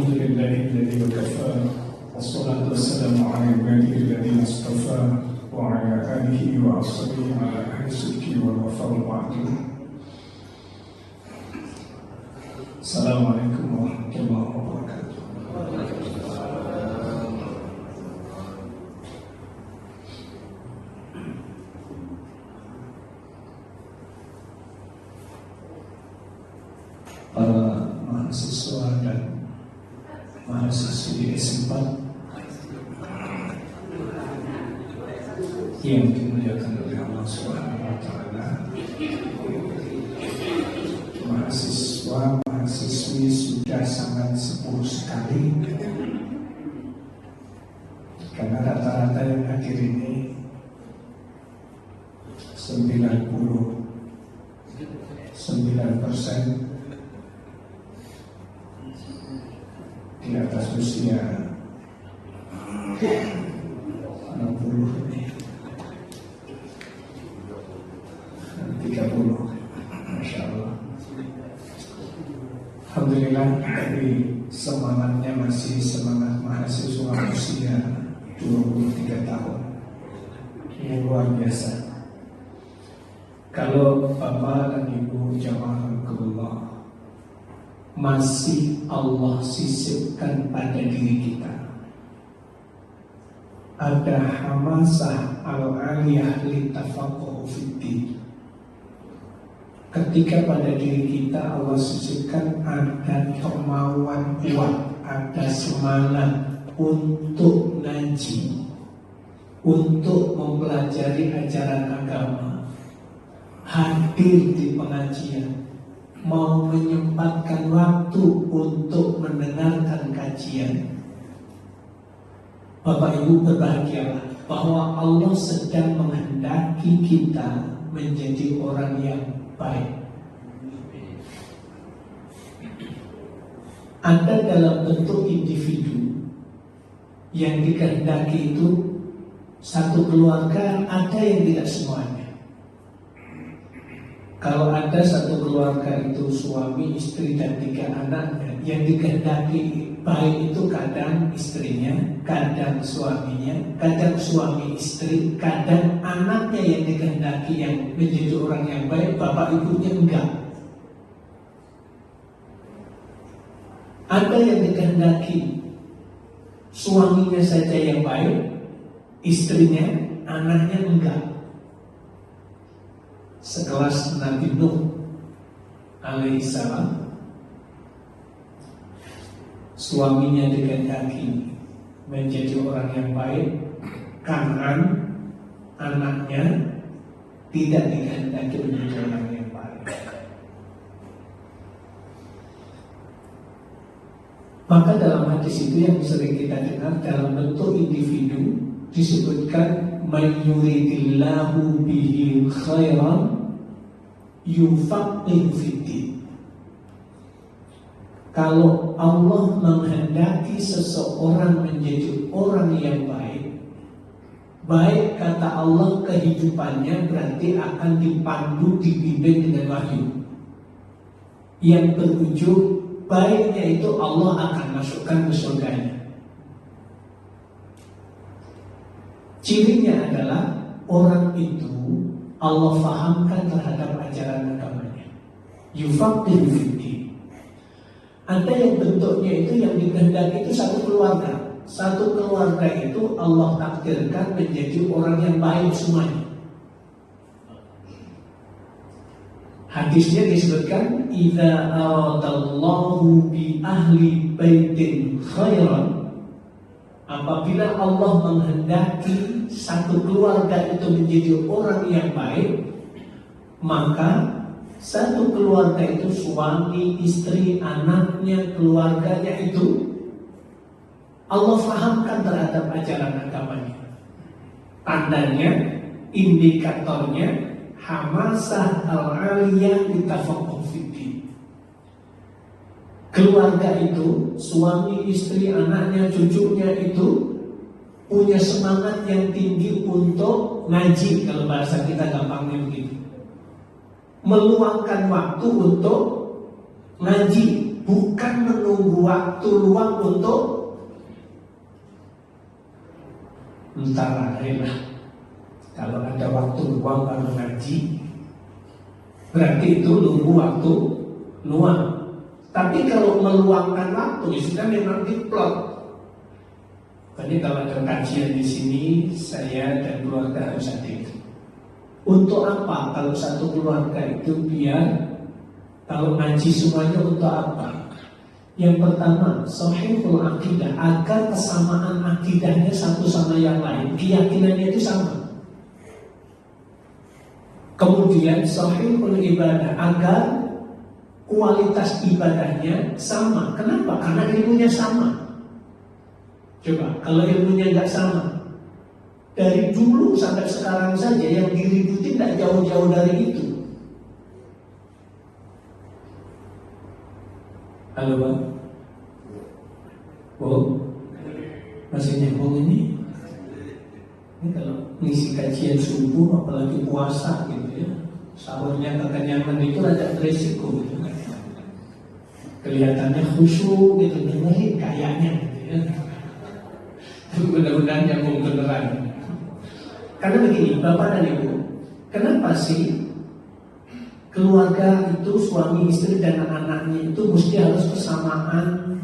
الحمد لله الذي وكفى والصلاة والسلام على عباده الذين اصطفى وعلى آله وأصحابه على أهل الصدق والوفاء والوعد. السلام عليكم ورحمة الله وبركاته. Para mahasiswa dan mahasiswi S4 yang dimuliakan oleh Allah Subhanahu wa taala. Mahasiswa, mahasiswi sudah sangat sepuh sekali, karena rata-rata yang hadir ini 99% di atas usia 60 dan 30, Masya Allah. Alhamdulillah, tapi semangatnya masih semangat mahasiswa usia 23 tahun. Ini luar biasa. Kalau Bapak dan Ibu jamaah Allah masih Allah sisipkan pada diri kita ada hamasah al-aliyah litafaqquh fiddin. Ketika pada diri kita Allah sisipkan ada kemauan kuat, ada semangat untuk ngaji, untuk mempelajari ajaran agama, hadir di pengajian, mau menyempatkan waktu untuk mendengarkan kajian. Bapak Ibu berbahagialah bahwa Allah sedang menghendaki kita menjadi orang yang baik. Ada dalam bentuk individu yang dikehendaki itu satu keluarga, ada yang tidak semuanya. Kalau ada satu keluarga itu suami, istri, dan 3 anaknya, yang dikehendaki baik itu kadang istrinya, kadang suaminya, kadang suami istri, kadang anaknya yang dikehendaki yang menjadi orang yang baik, bapak ibunya enggak. Ada yang dikehendaki suaminya saja yang baik, istrinya, anaknya enggak. Sekelas Nabi Nuh alaihissalam, suaminya dikehendaki menjadi orang yang baik, Kan'an anaknya tidak dikehendaki menjadi orang yang baik. Maka dalam hadis itu yang sering kita dengar dalam bentuk individu disebutkan man yuridillahu bihi khairan yufaqihu fiddin. Kalau Allah menghendaki seseorang menjadi orang yang baik, baik kata Allah kehidupannya berarti akan dipandu, dibimbing dengan wahyu yang berujung baiknya itu Allah akan masukkan ke surganya. Cirinya adalah orang itu Allah fahamkan terhadap ajaran agamanya. Yufaqihu fiddin. Ada yang bentuknya itu yang dikehendaki itu satu keluarga. Satu keluarga itu Allah takdirkan menjadi orang yang baik semuanya. Hadisnya disebutkan idza aradallahu bi ahli baitin khairan. Apabila Allah menghendaki satu keluarga itu menjadi orang yang baik, maka satu keluarga itu suami, istri, anaknya, keluarganya itu Allah fahamkan terhadap ajaran agamanya. Tandanya, indikatornya hamasah al-aliyah litafaqquh fiddin. Keluarga itu, suami, istri, anaknya, cucunya itu punya semangat yang tinggi untuk ngaji, kalau bahasa kita gampangnya begitu. Meluangkan waktu untuk ngaji, bukan menunggu waktu luang untuk ntar lah. Kalau ada waktu luang baru ngaji, berarti itu nunggu waktu luang. Tapi kalau meluangkan waktu, sudah memang diplot. Jadi kalau ada kajian di sini, saya dan keluarga harus hadir. Untuk apa? Kalau satu keluarga itu biar kalau ngaji semuanya untuk apa? Yang pertama, sahihul akidah, agar kesamaan akidahnya satu sama yang lain, keyakinannya itu sama. Kemudian sahihul ibadah, agar kualitas ibadahnya sama. Kenapa? Karena ilmunya sama. Coba, kalau ilmunya nggak sama, dari dulu sampai sekarang saja yang diributin tidak jauh-jauh dari itu. Halo Bang. Oh, masih nyambung ini? Ini kalau ngisi kajian subuh, apalagi puasa gitu ya, sahurnya kekenyangan itu agak beresiko gitu. Kelihatannya khusyuk gitu, dengerin kayaknya gitu ya. Mudah-mudahan nyambung beneran. Karena begini, Bapak dan Ibu, kenapa sih keluarga itu, suami, istri, dan anak-anaknya itu mesti harus kesamaan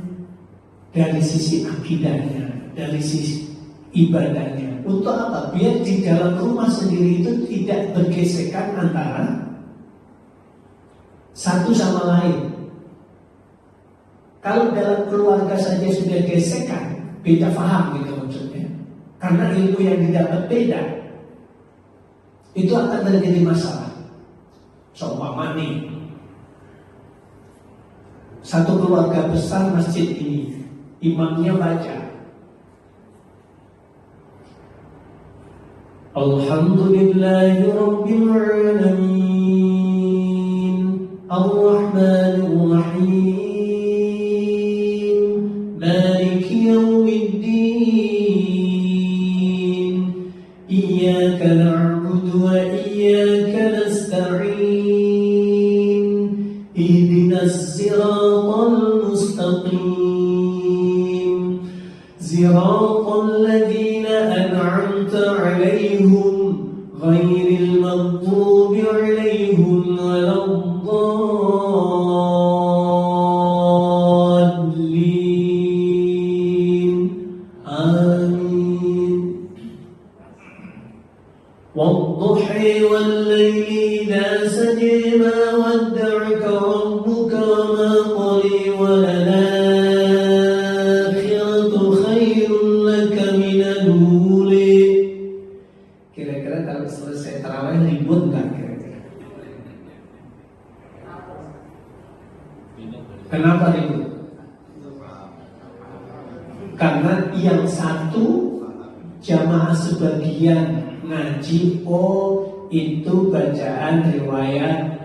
dari sisi akidahnya, dari sisi ibadahnya? Untuk apa? Biar di dalam rumah sendiri itu tidak bergesekan antara satu sama lain. Kalau dalam keluarga saja sudah gesekan, beda paham gitu maksudnya, karena ilmu yang didapat beda, itu akan terjadi masalah. Seumpama nih, satu keluarga besar masjid ini, imamnya baca Alhamdulillahirabbil alamin Ar-Rahmanir Rahim Maliki yaumiddin Iyyaka na'budu wa iyyaka nasta'in Ihdinas siratal mustaqim Siratal ladzina an'amta 'alaihim ghairil maghdubi 'alaihim waladdallin. Amin. Wadduhi wal layli idza saja ma wadda'aka rabbuka wa ma qali wa lal-akhiratu khairun laka minal ula. Kira-kira kalau selesai tarawih ribut nggak kira-kira? Kenapa ribut? Karena yang satu jamaah sebagian ngaji, oh itu bacaan riwayat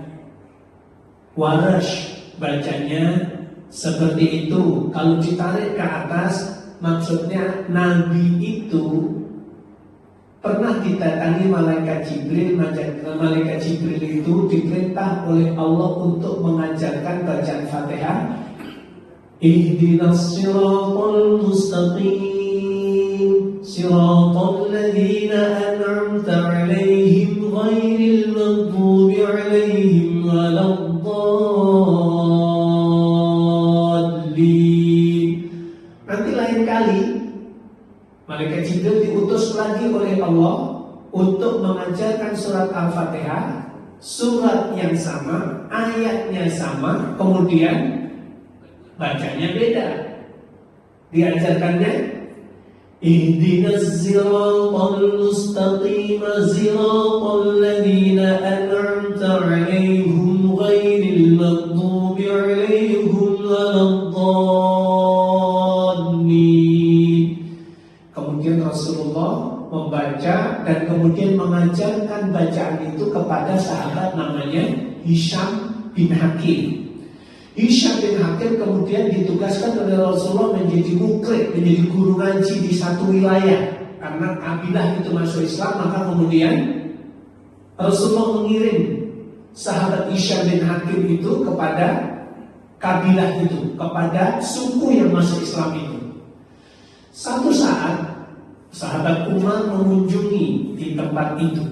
Warash, bacanya seperti itu. Kalau ditarik ke atas, maksudnya Nabi itu pernah didatangi malaikat Jibril. Malaikat Jibril itu diperintah oleh Allah untuk mengajarkan bacaan Fatihah. Ihdinas siratal mustaqim siratal ladzina an'amta 'alaihim ghairil maghdubi 'alaihim waladdallin. Nanti lain kali malaikat Jibril diutus lagi oleh Allah untuk mengajarkan surat Al-Fatihah, surat yang sama, ayatnya sama, kemudian bacanya beda. Diajarkannya Ihdinas siratal mustaqim siratal ladzina an'amta 'alaihim ghairil maghdubi 'alaihim waladdallin. Kemudian Rasulullah membaca dan kemudian mengajarkan bacaan itu kepada sahabat namanya Hisham bin Hakim. Hisham bin Hakim kemudian ditugaskan oleh Rasulullah menjadi mukri, menjadi guru ngaji di satu wilayah. Karena kabilah itu masuk Islam, maka kemudian Rasulullah mengirim sahabat Hisham bin Hakim itu kepada kabilah itu, kepada suku yang masuk Islam itu. Satu saat sahabat Umar mengunjungi di tempat itu.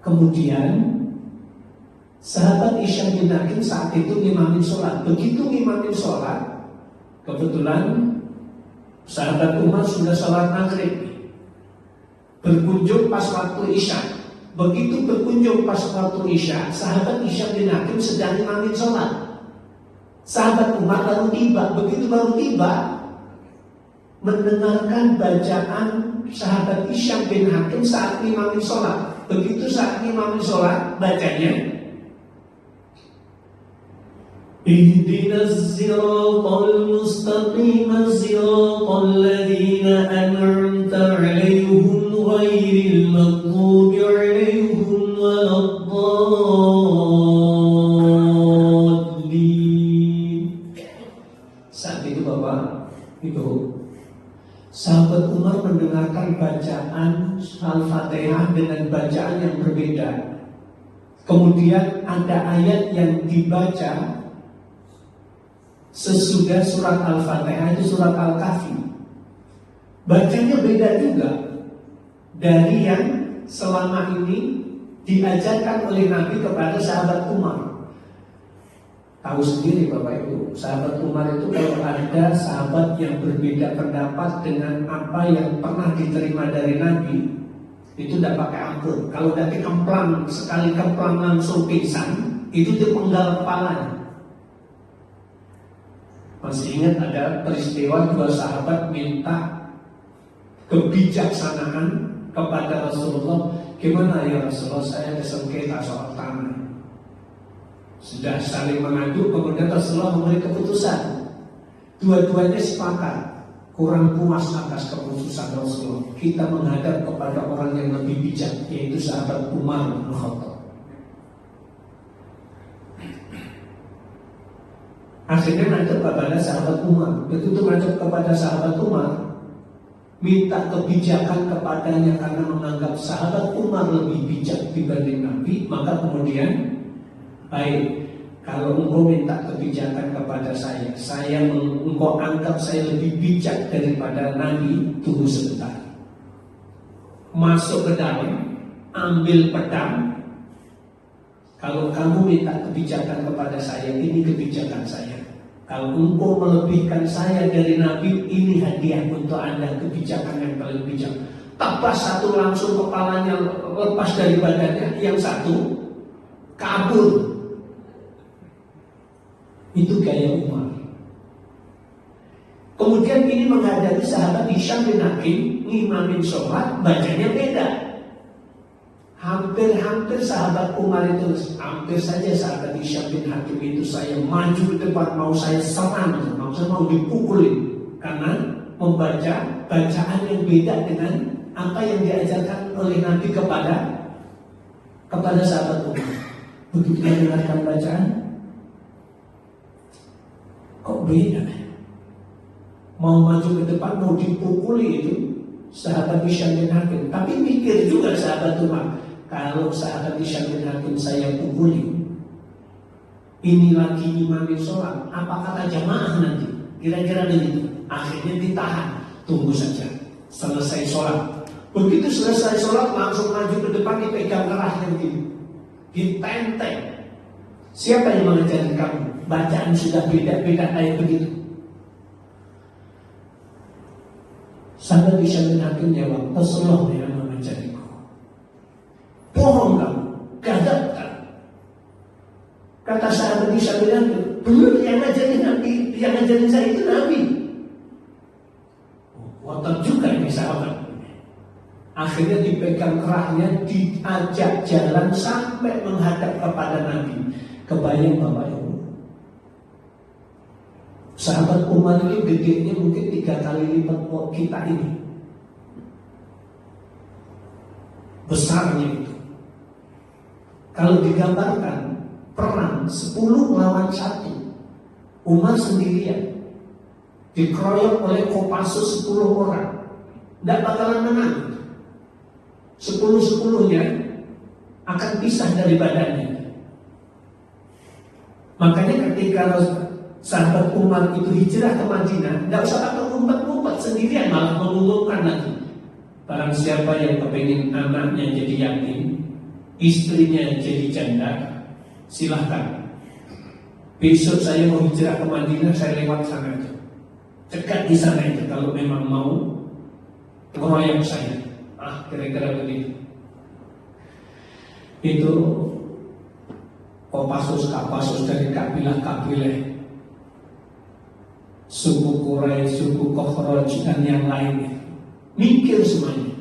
Kemudian sahabat Hisham bin Hakim saat itu ngimamin sholat. Begitu ngimamin sholat, kebetulan sahabat Umar sudah sholat maghrib, berkunjung pas waktu Isya. Begitu berkunjung pas waktu Isya, sahabat Hisham bin Hakim sedang ngimamin sholat. Sahabat Umar baru tiba. Begitu baru tiba, mendengarkan bacaan sahabat Hisham bin Hakim saat ngimamin sholat. Begitu saat ngimamin sholat, bacanya Ihdinas siratal mustaqim siratal ladzina an'amta 'alaihim ghairil maghdubi 'alaihim waladdallin. Saat itu Bapak, Ibu, sahabat Umar mendengarkan bacaan Al-Fatihah dengan bacaan yang berbeda. Kemudian ada ayat yang dibaca sesudah surat Al-Fatihah, itu surat Al-Kahfi. Bacanya beda juga dari yang selama ini diajarkan oleh Nabi kepada sahabat Umar. Tahu sendiri Bapak Ibu, sahabat Umar itu kalau ada sahabat yang berbeda pendapat dengan apa yang pernah diterima dari Nabi, itu tidak pakai ampun. Kalau udah dikemplang, sekali kemplang langsung pingsan, itu dipenggal kepalanya. Masih ingat ada peristiwa dua sahabat minta kebijaksanaan kepada Rasulullah. Gimana ya Rasulullah, saya ada sengketa soal tanah. Sudah saling mengadu, kemudian Rasulullah memberi keputusan. Dua-duanya sepakat, kurang puas atas keputusan Rasulullah. Kita menghadap kepada orang yang lebih bijak, yaitu sahabat Umar bin Khattab. Akhirnya menghadap kepada sahabat Umar. Begitu menghadap kepada sahabat Umar, minta kebijakan kepadanya karena menganggap sahabat Umar lebih bijak dibanding Nabi. Maka kemudian, baik, kalau engkau minta kebijakan kepada saya engkau anggap saya lebih bijak daripada Nabi, tunggu sebentar. Masuk ke dalam, ambil pedang. Kalau kamu minta kebijakan kepada saya, ini kebijakan saya. Kalau engkau melebihkan saya dari Nabi, ini hadiah untuk Anda, kebijakan yang paling bijak. Tepas satu langsung kepalanya lepas dari badannya, yang satu kabur. Itu gaya Umar. Kemudian ini menghadapi sahabat Hisham bin Hakim, ngimamin sholat, bacanya beda. Hampir-hampir sahabat Umar itu, hampir saja sahabat Hisham bin Hakim itu saya maju ke depan, mau saya serang, mau dipukulin, karena membaca bacaan yang beda dengan apa yang diajarkan oleh Nabi kepada sahabat Umar. Begitu mendengarkan bacaan, kok beda? Mau maju ke depan, mau dipukuli itu sahabat Hisham bin Hakim. Tapi mikir juga sahabat Umar, kalau sahabat Hisham bin Hakim saya pukuli, ini lagi imamin sholat, apa kata jamaah nanti? Kira-kira begitu. Akhirnya ditahan, tunggu saja selesai sholat. Begitu selesai sholat langsung maju ke depan, dipegang kerahnya begini, ditenteng. Siapa yang mengajarin kamu? Bacaan sudah beda-beda kayak begitu. Sahabat Hisham bin Hakim jawab, Rasulullah yang mengajariku. Bohong kamu, gadapkan. Kata sahabat Hisham bin Hakim, belum yang ngajarin Nabi, yang ngajarin saya itu Nabi. Watak juga ini sahabat. Akhirnya dipegang kerahnya, diajak jalan sampai menghadap kepada Nabi. Kebayang Bapak Ibu, sahabat Umar ini gedenya mungkin 3 kali lipat kita ini. Besarnya itu. Kalau digambarkan perang 10 lawan 1, Umar sendirian dikeroyok oleh Kopassus 10 orang, tidak bakalan menang. 10-10-nya akan pisah dari badannya. Makanya ketika sahabat Umar itu hijrah ke Madinah, tidak usah pakai ngumpet-ngumpet, sendirian malah mengumumkan lagi. Barang siapa yang kepingin anaknya jadi yatim, istrinya jadi janda, silahkan. Besok saya mau hijrah ke Madinah, saya lewat sana aja. Dekat di sana itu kalau memang mau ngeroyok saya. Kira-kira begitu. Itu Kopassus dari kabilah-kabilah suku Quraisy, suku Khazraj dan yang lainnya. Mikir semuanya.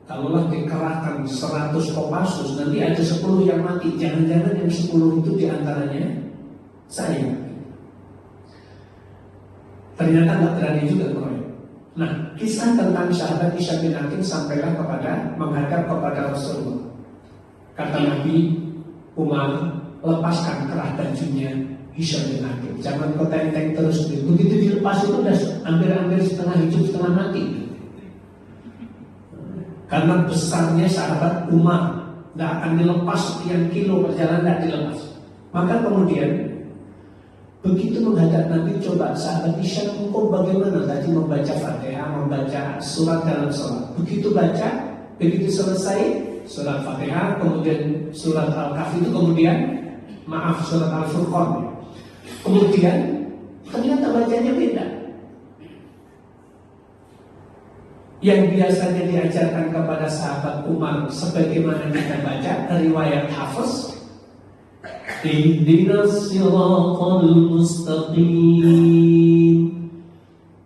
Kalaulah dikerahkan 100 Kopassus, nanti ada 10 yang mati. Jangan-jangan yang 10 itu diantaranya saya. Ternyata nggak berani juga keroyok. Nah, kisah tentang sahabat Hisham bin Hakim sampailah kepada menghadap kepada Rasulullah. Kata Nabi, Umar, lepaskan kerah bajunya Hisham bin Hakim. Jangan kau tenteng terus. Begitu dilepas itu udah hampir-hampir setengah hidup setengah mati. Karena besarnya sahabat Umar, tidak akan dilepas sekian kilo perjalanan, tidak dilepas. Maka kemudian begitu menghadap Nabi, coba sahabat Hisham, engkau bagaimana tadi membaca Fatihah, membaca surat dalam sholat. Begitu baca, begitu selesai surat Fatihah, kemudian surat Al-Kahfi itu surat Al-Furqan. Kemudian ternyata bacanya beda. Yang biasanya diajarkan kepada sahabat Umar sebagaimana kita baca riwayat Hafiz, Ihdinas siratal mustaqim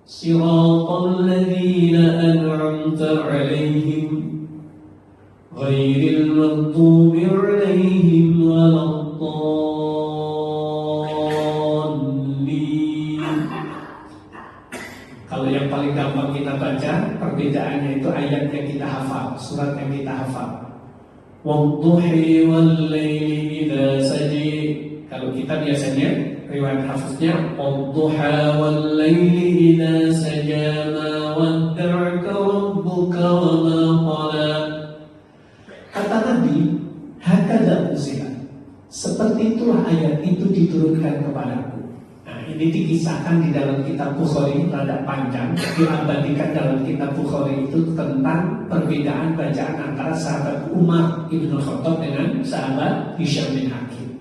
siratal ladzina an'amta 'alaihim ghairil maghdubi 'alaihim waladdallin. Kalau yang paling gampang kita baca, perbedaannya itu ayat yang kita hafal, surat yang kita hafal. Wadduhi wal-laili idza saji. Kalau kita biasanya riwayat hafiznya wadduha wal-laili idza saja ma wadda'aka rabbuka wa ma qala. Kata Nabi, hakadha unzila. Seperti itulah ayat itu diturunkan kepadaku. Nah, ini dikisahkan di dalam kitab Bukhari, rada panjang, diabadikan dalam kitab Bukhari itu tentang perbedaan bacaan antara sahabat Umar Ibn Khattab dengan sahabat Hisham bin Hakim.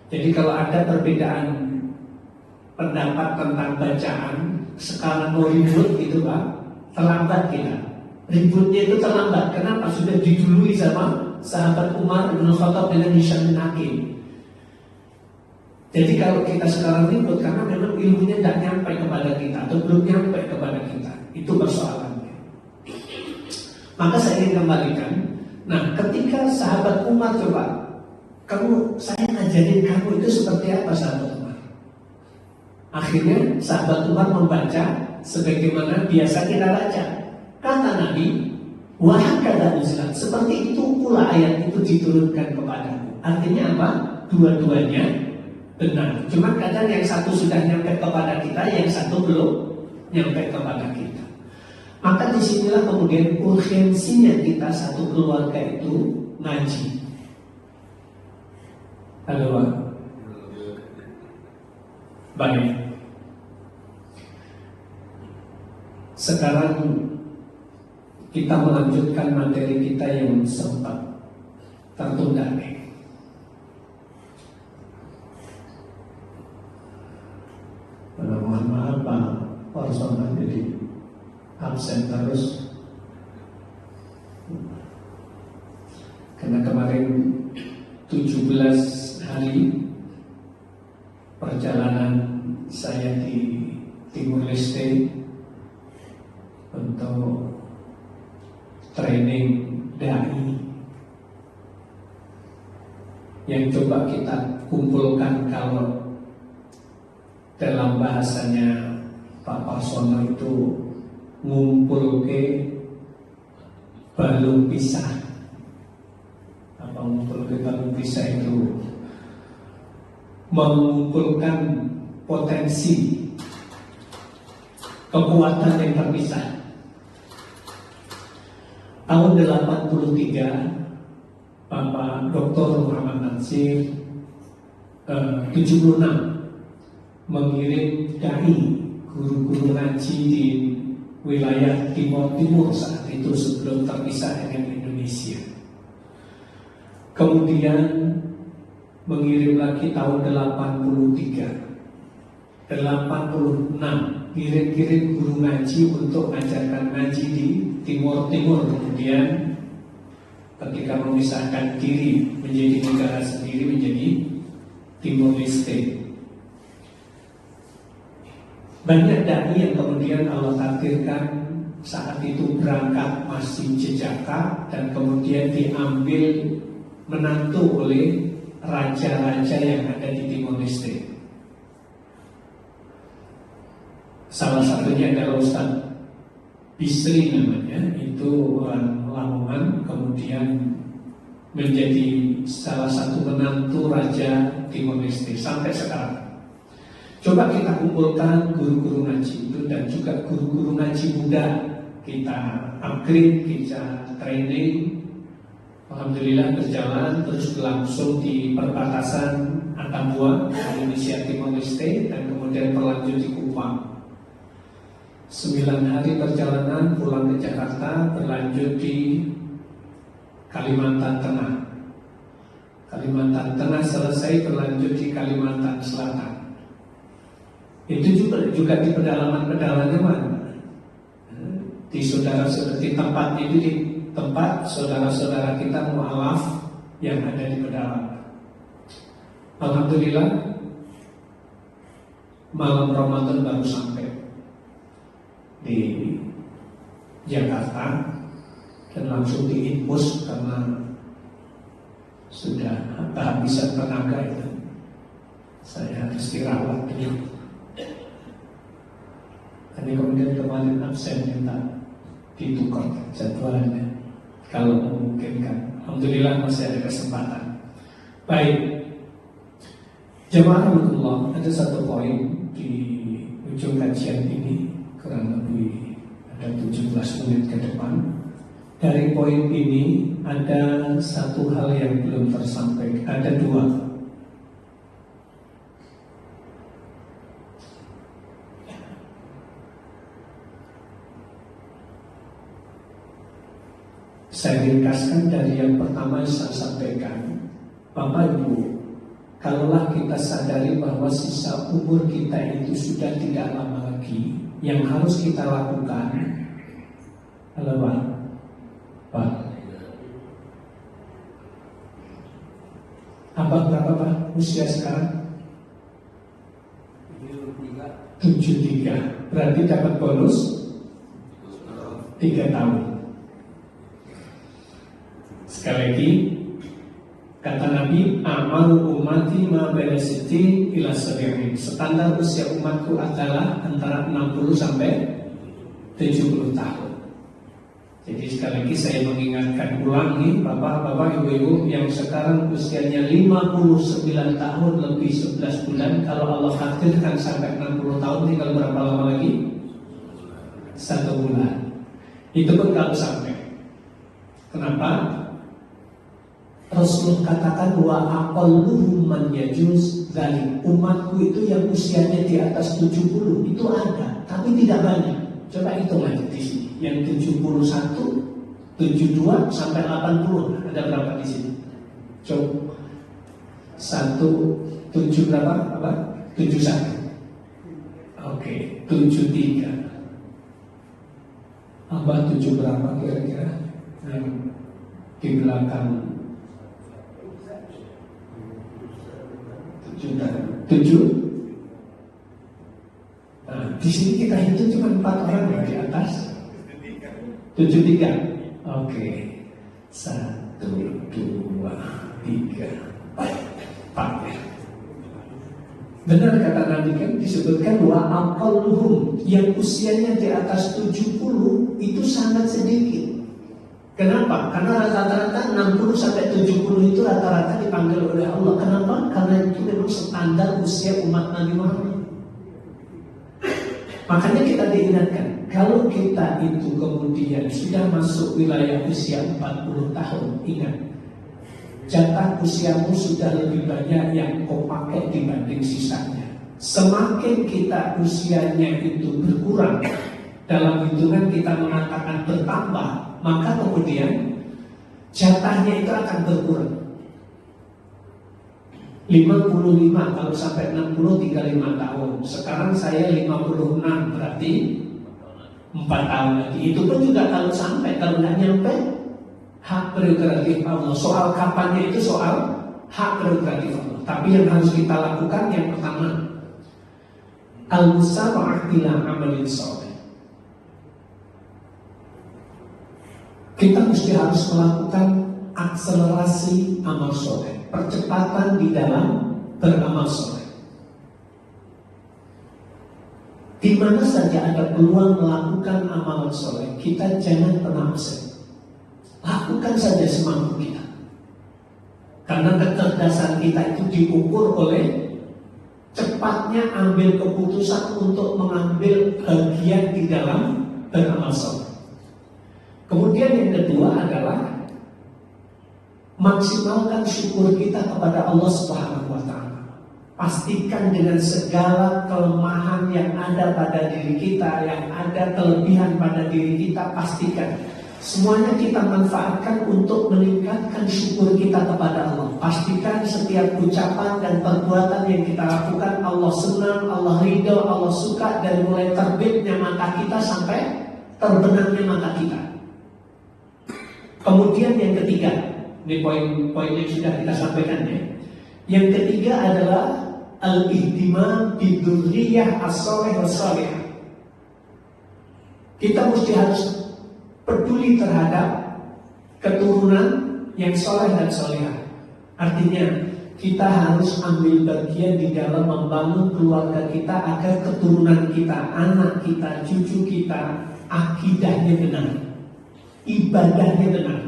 Jadi kalau ada perbedaan pendapat tentang bacaan, sekarang mau ribut gitu Pak, terlambat kita. Ributnya itu terlambat, kenapa? Sudah didului sama sahabat Umar Ibn Khattab dengan Hisham bin Hakim. Jadi kalau kita sekarang ribut karena memang ilmunya tidak nyampe kepada kita atau belum nyampe kepada kita, itu persoalannya. Maka saya ingin kembalikan. Nah, ketika sahabat Umar coba, saya ngajarin kamu itu seperti apa sahabat Umar? Akhirnya sahabat Umar membaca sebagaimana biasa kita baca. Kata Nabi, wahakadha unzilat, seperti itu pula ayat itu diturunkan kepadamu. Artinya apa? Dua-duanya benar. Cuma kadang yang satu sudah nyampe kepada kita, yang satu belum nyampe kepada kita. Maka disinilah kemudian urgensinya kita satu keluarga itu ngaji. Halo Pak. Baik. Sekarang kita melanjutkan materi kita yang sempat tertunda. Mohon maaf Pak Warsono jadi absen terus karena kemarin 17 hari perjalanan saya di Timur Leste untuk training DAI yang coba kita kumpulkan. Kalau dalam bahasanya Pak Parsono itu ngumpul ke balung pisah. Apa ngumpul ke balung pisah itu? Mengumpulkan potensi kekuatan yang terpisah. Tahun 83 Bapak Dr. Muhammad Natsir 76 mengirim dai, guru-guru ngaji di wilayah Timur saat itu sebelum terpisah dengan Indonesia. Kemudian mengirim lagi tahun 83, 86 kirim guru ngaji untuk mengajarkan ngaji di Timur. Kemudian ketika memisahkan diri menjadi negara sendiri menjadi Timor Leste. Banyak dai yang kemudian Allah takdirkan saat itu berangkat masih jejaka dan kemudian diambil menantu oleh raja-raja yang ada di Timor Leste. Salah satunya adalah Ustaz Bisri namanya, itu orang Lamongan, kemudian menjadi salah satu menantu raja Timor Leste sampai sekarang. Coba kita kumpulkan guru-guru ngaji itu dan juga guru-guru ngaji muda, kita upgrade, kita training. Alhamdulillah berjalan terus berlangsung di perbatasan Atambua, Indonesia Timor Leste, dan kemudian berlanjut di Kupang. 9 hari perjalanan pulang ke Jakarta, berlanjut di Kalimantan Tengah. Kalimantan Tengah selesai, berlanjut di Kalimantan Selatan. Itu juga di pedalaman-pedalaman mana? Di saudara-saudara, di tempat itu, di tempat saudara-saudara kita mu'alaf yang ada di pedalaman. Alhamdulillah malam Ramadan baru sampai di Jakarta dan langsung diinpus karena sudah kehabisan tenaga itu. Saya harus dirawat dulu. Tapi kemudian kemarin absen minta ditukar jadwalnya kalau memungkinkan. Alhamdulillah masih ada kesempatan. Baik, jemaah rahmatullah, ada satu poin di ujung kajian ini, kurang lebih ada 17 menit ke depan. Dari poin ini ada satu hal yang belum tersampaikan, ada dua. Saya ringkaskan dari yang pertama yang saya sampaikan. Bapak Ibu, kalaulah kita sadari bahwa sisa umur kita itu sudah tidak lama lagi, yang harus kita lakukan adalah Pak, Abang berapa Pak usia sekarang? 73. Berarti dapat bonus 3 tahun. Sekali lagi, kata Nabi, amalu ummati ma baina sittin ila sabi'in. Standar usia umatku adalah antara 60 sampai 70 tahun. Jadi sekali lagi saya mengingatkan ulang nih, bapak-bapak, ibu-ibu yang sekarang usianya 59 tahun lebih 11 bulan, kalau Allah takdirkan sampai 60 tahun, tinggal berapa lama lagi? 1 bulan. Itu pun kalau sampai. Kenapa? Rasul katakan wa aqalluhum man yajuz dzalik. Umatku itu yang usianya di atas 70 itu ada, tapi tidak banyak. Coba hitung aja di sini. Yang 71, 72 sampai 80 ada berapa di sini? Coba 7 berapa? Apa? 71. Oke, 73. Abah 7 berapa kira-kira? Di belakang 7. Nah, di sini kita hitung cuma 4 orang yang di atas 73. Oke. 1, 2, 3, 4 ya. Benar kata Nabi kan disebutkan wa aqalluhum, yang usianya di atas 70 itu sangat sedikit. Kenapa? Karena rata-rata 60 sampai 70 itu rata-rata dipanggil oleh Allah. Kenapa? Karena itu memang standar usia umat Nabi Muhammad. Makanya kita diingatkan, kalau kita itu kemudian sudah masuk wilayah usia 40 tahun, ingat, jatah usiamu sudah lebih banyak yang kau pakai dibanding sisanya. Semakin kita usianya itu berkurang, dalam hitungan kita mengatakan bertambah, maka kemudian jatahnya itu akan berkurang. 55 kalau sampai 60 tinggal 5 tahun. Sekarang saya 56 berarti 4 tahun lagi. Itu pun juga kalau sampai, kalau nggak nyampe, hak prerogatif Allah. Soal kapannya itu soal hak prerogatif Allah. Tapi yang harus kita lakukan yang pertama, al-musaba'ah ila amalin shalih. Kita mesti harus melakukan akselerasi amal soleh, percepatan di dalam beramal soleh. Di mana saja ada peluang melakukan amal soleh, kita jangan pernah absen. Lakukan saja semampu kita. Karena kecerdasan kita itu diukur oleh cepatnya ambil keputusan untuk mengambil bagian di dalam beramal soleh. Kemudian yang kedua adalah maksimalkan syukur kita kepada Allah Subhanahu wa Ta'ala. Pastikan dengan segala kelemahan yang ada pada diri kita, yang ada kelebihan pada diri kita, pastikan semuanya kita manfaatkan untuk meningkatkan syukur kita kepada Allah. Pastikan setiap ucapan dan perbuatan yang kita lakukan Allah senang, Allah ridho, Allah suka, dari mulai terbitnya mata kita sampai terbenamnya mata kita. Kemudian yang ketiga, ini poin-poin yang sudah kita sampaikan ya. Yang ketiga adalah al-ihtimam bidurriyah as-shalih was-shalihah. Kita mesti harus peduli terhadap keturunan yang soleh dan solehah. Artinya kita harus ambil bagian di dalam membangun keluarga kita agar keturunan kita, anak kita, cucu kita, akidahnya benar, ibadahnya benar,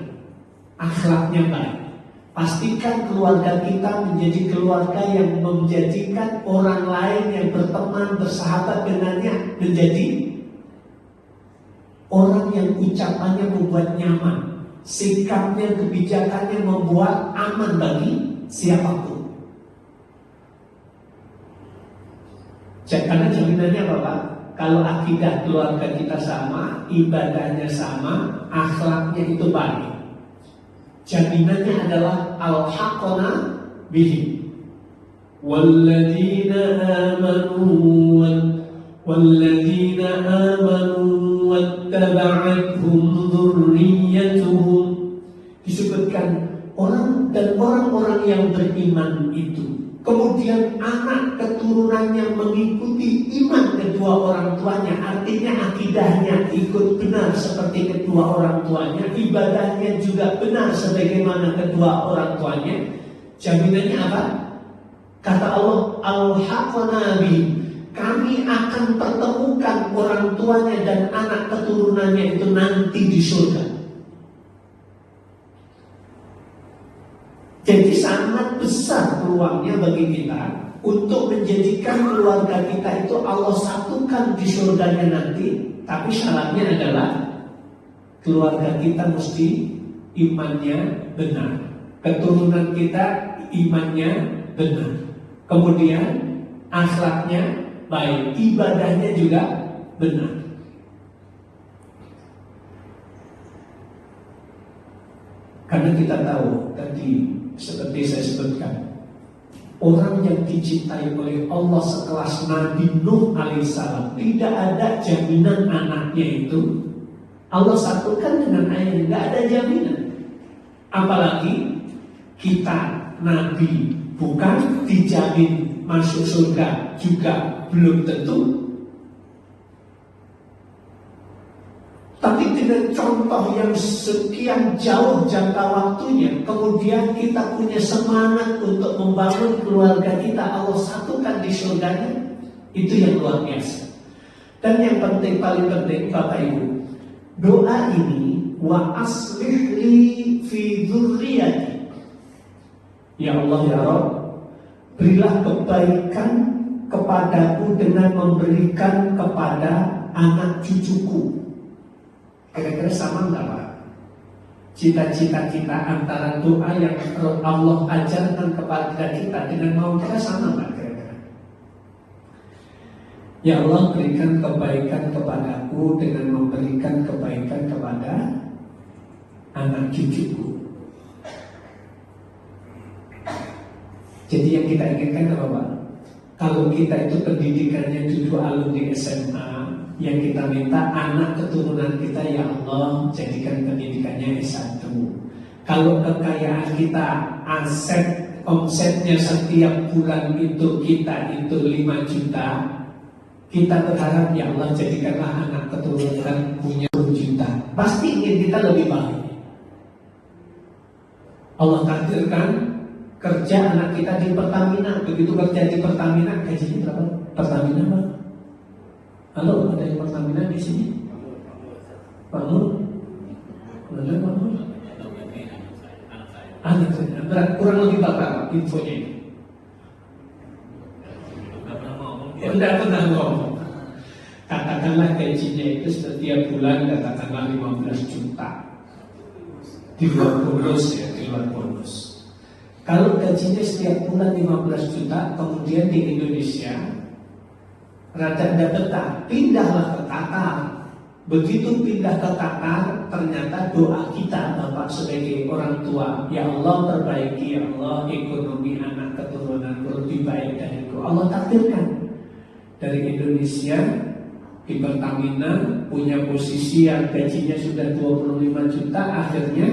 akhlaknya baik. Pastikan keluarga kita menjadi keluarga yang menjadikan orang lain yang berteman, bersahabat dengannya menjadi orang yang ucapannya membuat nyaman, sikapnya, kebijakannya membuat aman bagi siapapun. Karena jaminannya apa Pak? Kalau akidah keluarga kita sama, ibadahnya sama, akhlaknya itu baik, jaminannya adalah al-haqqana bihi walladzina amanu wattaba'athum dzurriyyatuhum. Disebutkan orang-orang yang beriman itu, kemudian anak keturunannya mengikuti iman kedua orang tuanya, artinya akidahnya ikut benar seperti kedua orang tuanya, ibadahnya juga benar sebagaimana kedua orang tuanya. Jaminannya apa? Kata Allah, al-haqqana bihi, kami akan pertemukan orang tuanya dan anak keturunannya itu nanti di surga. Jadi sangat besar peluangnya bagi kita untuk menjadikan keluarga kita itu Allah satukan di surganya nanti. Tapi syaratnya adalah keluarga kita mesti imannya benar, keturunan kita imannya benar, kemudian akhlaknya baik, ibadahnya juga benar. Karena kita tahu tadi seperti saya sebutkan, orang yang dicintai oleh Allah sekelas Nabi Nuh alaihissalam, tidak ada jaminan anaknya itu Allah satukan dengan ayahnya, tidak ada jaminan. Apalagi kita Nabi, bukan dijamin masuk surga juga belum tentu. Tapi dengan contoh yang sekian jauh jangka waktunya, kemudian kita punya semangat untuk membangun keluarga kita, Allah satukan di surganya, itu yang luar biasa. Dan yang penting, paling penting Bapak Ibu, doa ini, wa aslih li fi dzurriyyati, ya Allah ya Rabb, berilah kebaikan kepadaku dengan memberikan kepada anak cucuku. Kira-kira sama enggak Pak? Cita-cita kita antara doa yang Allah ajarkan kepada kita dengan mau kita sama enggak kira-kira? Ya Allah, berikan kebaikan kepadaku dengan memberikan kebaikan kepada anak cucuku. Jadi yang kita inginkan apa Pak? Kalau kita itu pendidikannya dulu alumni SMA, yang kita minta anak keturunan kita, ya Allah, jadikan pendidikannya S1. Kalau kekayaan kita, aset omsetnya setiap bulan itu kita itu 5 juta, kita berharap ya Allah jadikanlah anak keturunan punya 10 juta. Pasti ingin kita lebih baik. Allah takdirkan kerja anak kita di Pertamina. Begitu kerja di Pertamina, gajinya berapa? Pertamina Pak? Halo, ada yang Pertamina di sini? Pak Nur? Ada Pak Nur? Anak saya, kurang lebih berapa infonya ini? Tidak pernah ngomong. Katakanlah gajinya itu setiap bulan katakanlah 15 juta. Di luar bonus ya, di luar bonus. Kalau gajinya setiap bulan 15 juta, kemudian di Indonesia rada tidak betah, pindahlah ke Qatar. Begitu pindah ke Qatar, ternyata doa kita Bapak sebagai orang tua, ya Allah perbaiki, ya Allah ekonomi anak keturunan lebih baik dariku. Allah takdirkan dari Indonesia di Pertamina punya posisi yang gajinya sudah 25 juta, akhirnya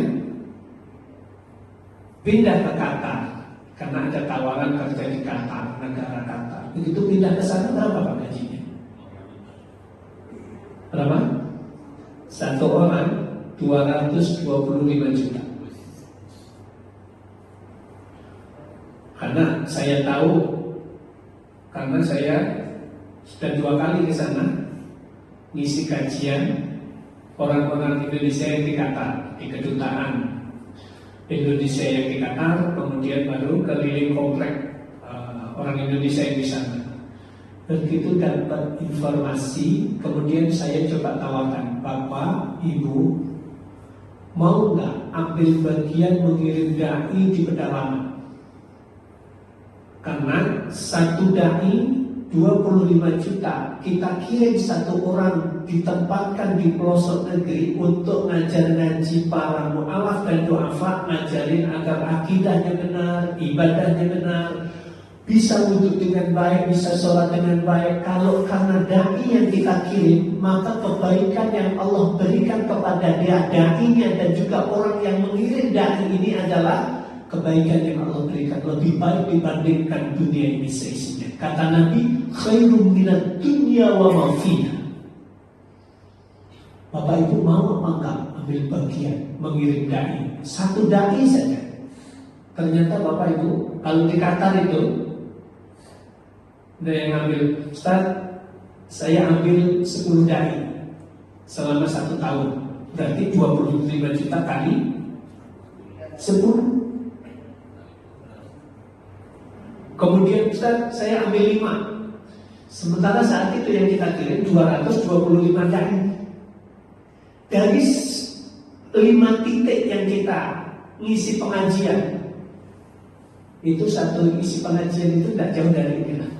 pindah ke Qatar karena ada tawaran kerja di Qatar, negara Qatar. Begitu pindah ke sana berapa Pak gajinya? Berapa? Satu orang 225 juta. Karena saya tahu, karena saya sudah 2 kali ke sana ngisi kajian orang-orang Indonesia yang di Qatar, di kedutaan Indonesia yang di Qatar, kemudian baru keliling komplek orang Indonesia yang di sana. Begitu dapat informasi, kemudian saya coba tawarkan, Bapak, Ibu, mau nggak ambil bagian mengirim dai di pedalaman? Karena satu dai 25 juta, kita kirim satu orang ditempatkan di pelosok negeri untuk ngajar ngaji para mu'alaf dan du'afa, ngajarin agar akidahnya benar, ibadahnya benar, bisa wudhu dengan baik, bisa sholat dengan baik. Kalau karena dai yang kita kirim, maka kebaikan yang Allah berikan kepada dia, dainya dan juga orang yang mengirim dai ini adalah kebaikan yang Allah berikan lebih baik dibandingkan dunia ini seisinya. Kata Nabi, khairum minad dunya wa ma fiha. Bapak Ibu mau apa enggak ambil bagian mengirim dai? Satu dai saja. Ternyata Bapak Ibu, kalau di Qatar itu ada yang ambil, Ustaz, saya ambil 10 dai selama 1 tahun. Berarti 25 juta kali 10. Kemudian Ustaz, saya ambil 5. Sementara saat itu yang kita kirim 225 dai. Dari 5 titik yang kita ngisi pengajian, itu satu isi pengajian itu tidak jauh dari ini lah.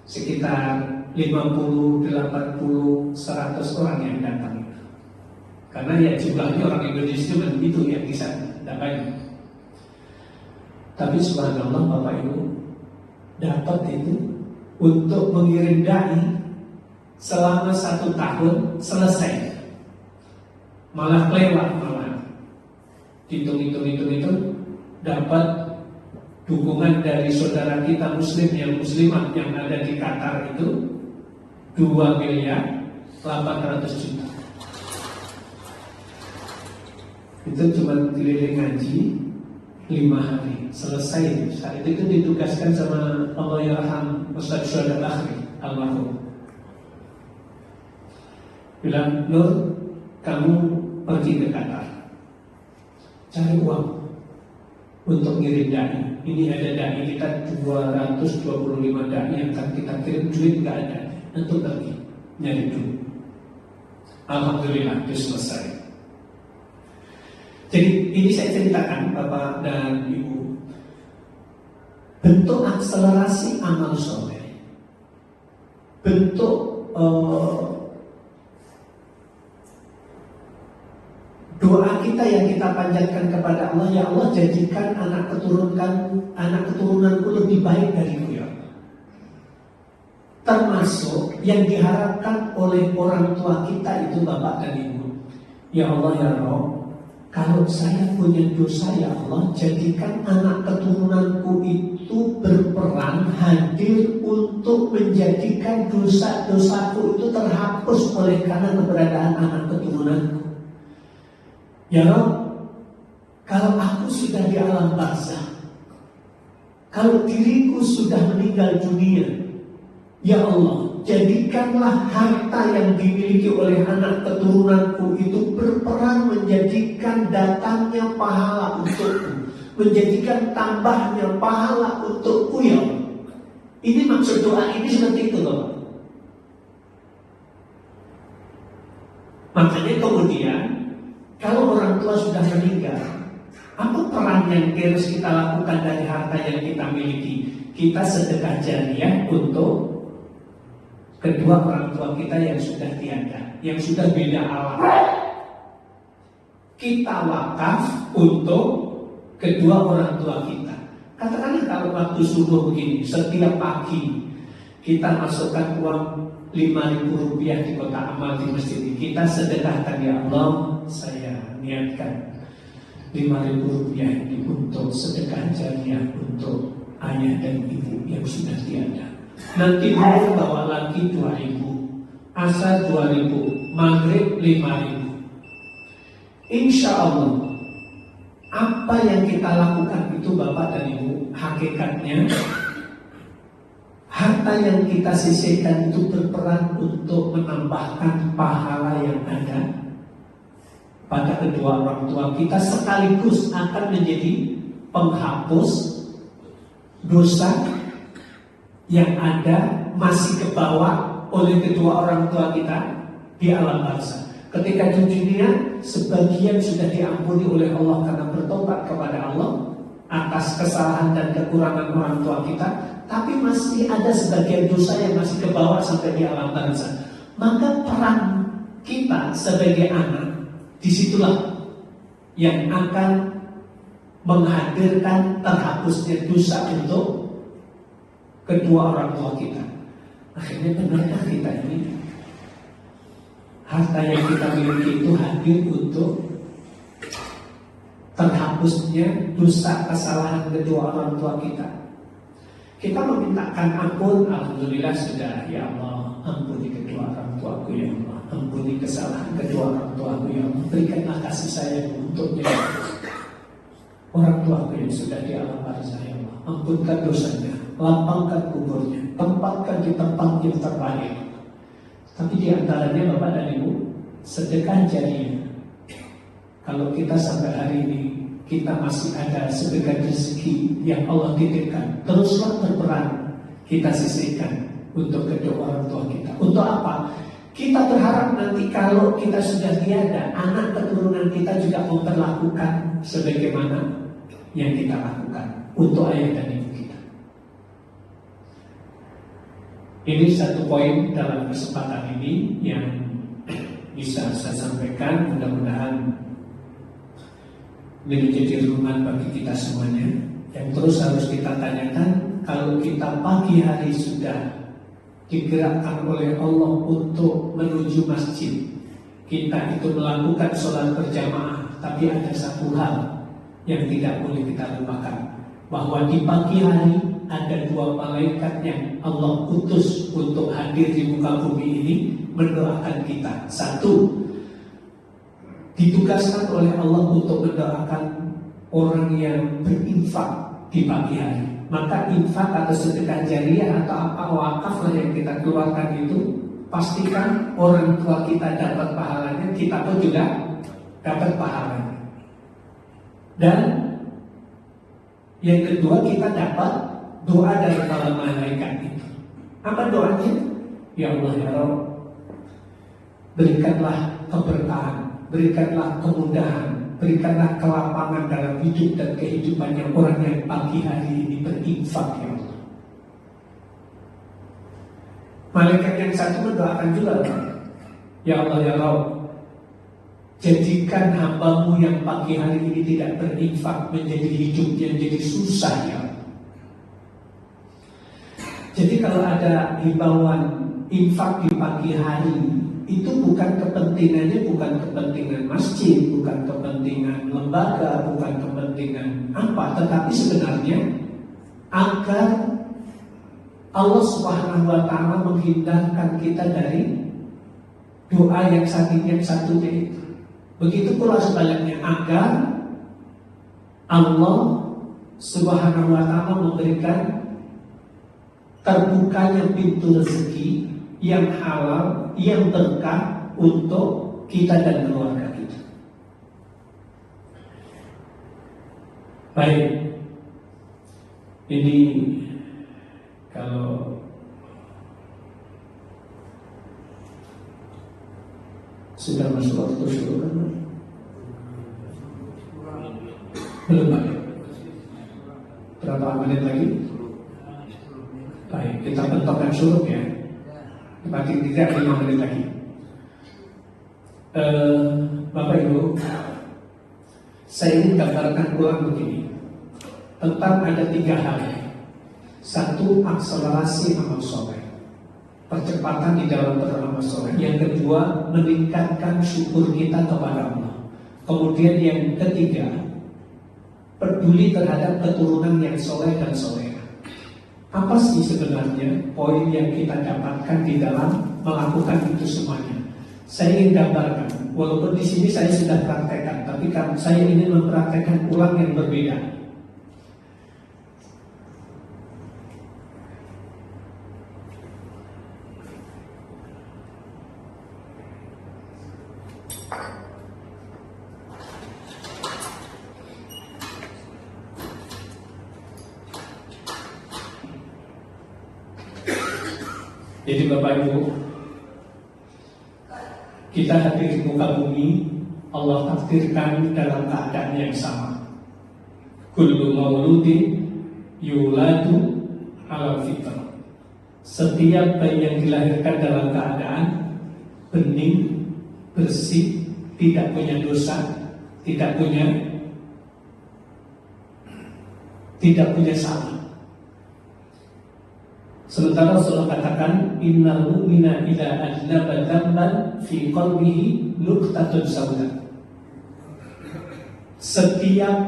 Sekitar 50, 80, 100 orang yang datang. Karena ya jumlahnya orang Indonesia cuma itu yang bisa, tidak banyak. Tapi subhanallah Bapak Ibu, dapat itu untuk mengirim dai selama 1 tahun selesai. Malah kelewat, malah hitung dapat dukungan dari saudara kita muslim yang muslimah yang ada di Qatar itu 2 miliar 800 juta. Itu cuma keliling ngaji 5 hari selesai. Saat itu ditugaskan sama Allahyarham Ustaz Syuhada Bakhri almarhum. Bilang, Nur, kamu pergi ke Qatar, cari uang untuk ngirim dai. Ini ada dai kita 225 dai yang akan kita kirim, duit nggak ada, untuk pergi nyari duit. Alhamdulillah itu selesai. Jadi ini saya ceritakan Bapak dan Ibu, bentuk akselerasi amal soleh. bentuk doa kita yang kita panjatkan kepada Allah, ya Allah jadikan anak keturunanku lebih baik dariku ya Allah. Termasuk yang diharapkan oleh orang tua kita itu bapak dan ibu. Ya Allah ya Rabb, kalau saya punya dosa ya Allah, jadikan anak keturunanku itu berperan hadir untuk menjadikan dosa-dosaku itu terhapus oleh karena keberadaan anak keturunanku. Ya Rabb, kalau aku sudah di alam barzakh, kalau diriku sudah meninggal dunia, ya Allah, jadikanlah harta yang dimiliki oleh anak keturunanku itu berperan menjadikan datangnya pahala untukku, menjadikan tambahnya pahala untukku ya Allah. Ini maksud doa ini seperti itu Bapak. Makanya kemudian kalau orang tua sudah meninggal, apa peran yang harus kita lakukan dari harta yang kita miliki? Kita sedekah jariyah untuk kedua orang tua kita yang sudah tiada, yang sudah beda alam. Kita wakaf untuk kedua orang tua kita. Katakanlah kalau waktu subuh begini, setiap pagi kita masukkan uang 5.000 rupiah di kotak amal di masjid ini. Kita sedekahkan, ya Allah, saya niatkan 5.000 rupiah ini untuk sedekah jariyah untuk ayah dan ibu yang sudah tiada. Nanti mau bawa lagi 2.000, asar 2.000, maghrib 5.000. Insya Allah apa yang kita lakukan itu Bapak dan Ibu, hakikatnya harta yang kita sisihkan itu berperan untuk menambahkan pahala yang ada pada kedua orang tua kita, sekaligus akan menjadi penghapus dosa yang ada masih kebawa oleh kedua orang tua kita di alam barzakh. Ketika di dunia sebagian sudah diampuni oleh Allah karena bertobat kepada Allah atas kesalahan dan kekurangan orang tua kita, tapi masih ada sebagian dosa yang masih kebawa sampai di alam barzakh. Maka peran kita sebagai anak disitulah yang akan menghadirkan terhapusnya dosa untuk kedua orang tua kita. Akhirnya benarkah kita ini harta yang kita miliki itu hadir untuk terhapusnya dosa kesalahan kedua orang tua kita? Kita memintakan ampun, alhamdulillah sudah, ya Allah, ampuni kedua orang tuaku ya Allah, ampuni kesalahan kedua orang tuaku ya Allah, berikanlah kasih sayang untuknya orang tuaku yang sudah di alam barzakh ya Allah, ampunkan dosanya, lapangkan kuburnya, tempatkan di tempat yang terbaik. Tapi di antaranya Bapak dan Ibu, sedekah jariyah. Kalau kita sampai hari ini kita masih ada sedekah rezeki yang Allah titipkan, teruslah berperan kita sisihkan untuk kedua orang tua kita. Untuk apa? Kita berharap nanti kalau kita sudah tiada, anak keturunan kita juga memperlakukan sebagaimana yang kita lakukan untuk ayah dan ibu kita. Ini satu poin dalam kesempatan ini yang bisa saya sampaikan, mudah-mudahan ini menjadi renungan bagi kita semuanya. Yang terus harus kita tanyakan, kalau kita pagi hari sudah digerakkan oleh Allah untuk menuju masjid, kita itu melakukan sholat berjamaah, tapi ada satu hal yang tidak boleh kita lupakan, bahwa di pagi hari ada dua malaikat yang Allah utus untuk hadir di muka bumi ini mendoakan kita. Satu, ditugaskan oleh Allah untuk mendoakan orang yang berinfak di pagi hari. Maka infak atau sedekah jariyah atau apa wakaf yang kita keluarkan itu, pastikan orang tua kita dapat pahalanya, kita pun juga dapat pahalanya. Dan yang kedua, kita dapat doa dari para malaikat itu. Apa doanya? Ya Allah ya Rabb, berikanlah keberkahan, berikanlah kemudahan, berikanlah kelapangan dalam hidup dan kehidupannya orang yang pagi hari ini berinfak ya Allah. Malaikat yang satu mendoakan juga, ya Allah ya Rabb, jadikan hambamu yang pagi hari ini tidak berinfak menjadi hidup yang jadi susah ya. Jadi kalau ada himbauan infak di pagi hari, itu bukan kepentingannya, bukan kepentingan masjid, bukan kepentingan lembaga, bukan kepentingan apa, tetapi sebenarnya agar Allah Subhanahu wa Ta'ala menghindarkan kita dari doa yang satunya itu. Begitu pula sebaliknya, agar Allah Subhanahu wa Ta'ala memberikan terbukanya pintu rezeki yang halal, yang berkah untuk kita dan keluarga kita. Baik, ini kalau sudah masuk waktu syukur kan? Belum ada. Berapa menit lagi? Baik, kita bentokkan syuruk ya. Paling tidak 5 menit lagi. Bapak Ibu, saya ingin gambarkan ulang begini. Tentang ada 3 hal. 1, akselerasi amal soleh, percepatan di dalam beramal soleh. Yang kedua, meningkatkan syukur kita kepada Allah. Kemudian yang ketiga, peduli terhadap keturunan yang soleh dan soleh. Apa sih sebenarnya poin yang kita dapatkan di dalam melakukan itu semuanya? Saya ingin gambarkan, walaupun di sini saya sudah praktekkan, tapi saya ingin mempraktekkan ulang yang berbeda. Jadi Bapak Ibu, kita hadir di muka bumi, Allah takdirkan dalam keadaan yang sama. Kullu mauludin yuladu ala fitrah. Setiap bayi yang dilahirkan dalam keadaan bening, bersih, tidak punya dosa, tidak punya salah. Sementara Rasulullah katakan, innal mu'mina idza adnaba dzamban fi qalbihi nuqtatun sauda. Setiap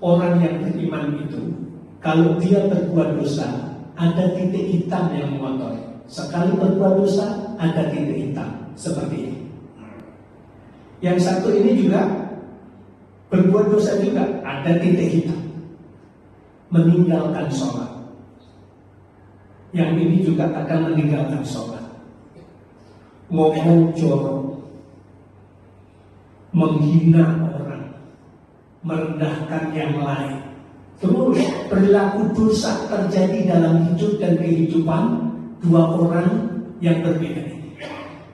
orang yang beriman itu, kalau dia berbuat dosa, ada titik hitam yang mengotori. Sekali berbuat dosa, ada titik hitam seperti ini. Yang satu ini juga berbuat dosa juga, ada titik hitam, meninggalkan sholat. Yang ini juga akan meninggalkan sholat, ngomong jorok, menghina orang, merendahkan yang lain. Terus perilaku dosa terjadi dalam hidup dan kehidupan 2 orang yang berbeda ini.